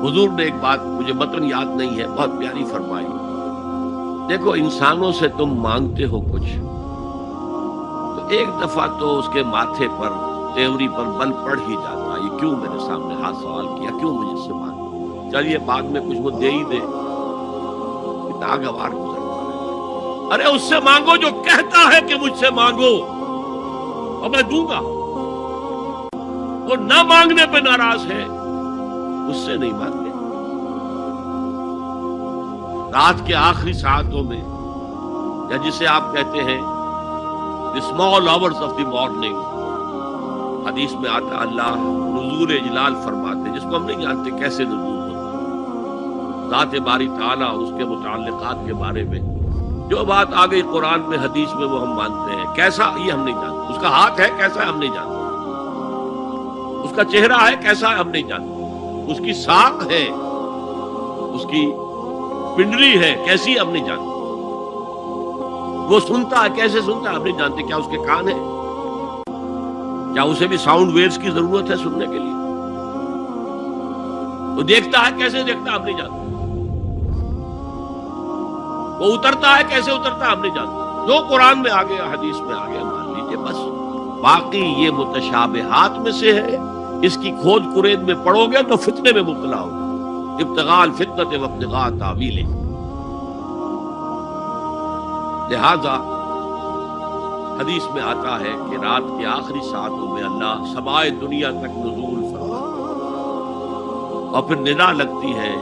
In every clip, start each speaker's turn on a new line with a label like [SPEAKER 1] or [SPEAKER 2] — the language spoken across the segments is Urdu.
[SPEAKER 1] حضور نے ایک بات مجھے متن یاد نہیں ہے بہت پیاری فرمائی، دیکھو انسانوں سے تم مانگتے ہو کچھ تو ایک دفعہ تو اس کے ماتھے پر تیوری پر بل پڑ ہی جاتا، یہ کیوں میرے سامنے ہاتھ سوال کیا، کیوں مجھے اس سے مانگ، چلیے بعد میں کچھ وہ دے ہی دے، ناگوار گزرتا ہے۔ ارے اس سے مانگو جو کہتا ہے کہ مجھ سے مانگو اور میں دوں گا، وہ نہ مانگنے پہ ناراض ہے، اس سے نہیں مانگے۔ رات کے آخری ساعتوں میں یا جسے آپ کہتے ہیں the small hours of the morning، حدیث میں آتا اللہ نزول اجلال فرماتے، جس کو ہم نہیں جانتے کیسے نزول ہوتا، ذات باری تعالیٰ اس کے متعلقات کے بارے میں جو بات آ گئی قرآن میں حدیث میں وہ ہم مانتے ہیں، کیسا یہ ہم نہیں جانتے، اس کا ہاتھ ہے کیسا ہے ہم نہیں جانتے، اس کا چہرہ ہے کیسا ہے ہم نہیں جانتے، اس کی ساق ہے، اس کی پنڈلی ہے کیسی ہم نہیں جانتے، وہ سنتا ہے کیسے سنتا ہے ہم نہیں جانتے، کیا اس کے کان ہے، کیا اسے بھی ساؤنڈ ویوز کی ضرورت ہے سننے کے لیے، وہ دیکھتا ہے کیسے دیکھتا ہے ہم نہیں جانتے، وہ اترتا ہے کیسے اترتا ہے ہم نہیں جانتے، جو قرآن میں آ گیا حدیث میں آ گیا مان لیجیے بس، باقی یہ متشابہات میں سے ہے، اس کی کھوج کرید میں پڑو گے تو فتنے میں مبتلا ہوگا، ابتغاء الفتنة وابتغاء تاویلہ۔ لہذا حدیث میں آتا ہے کہ رات کے آخری ساعتوں میں اللہ سمائے دنیا تک نزول فرماتا اور پھر ندا لگتی ہے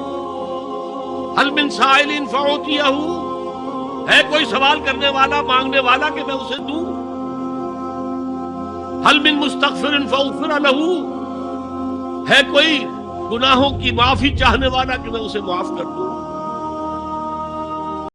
[SPEAKER 1] هل من سائل فأعطیہ، ہے کوئی سوال کرنے والا مانگنے والا کہ میں اسے دوں، هل من مستغفر فأغفر له، ہے کوئی گناہوں کی معافی چاہنے والا کہ میں اسے معاف کر دوں،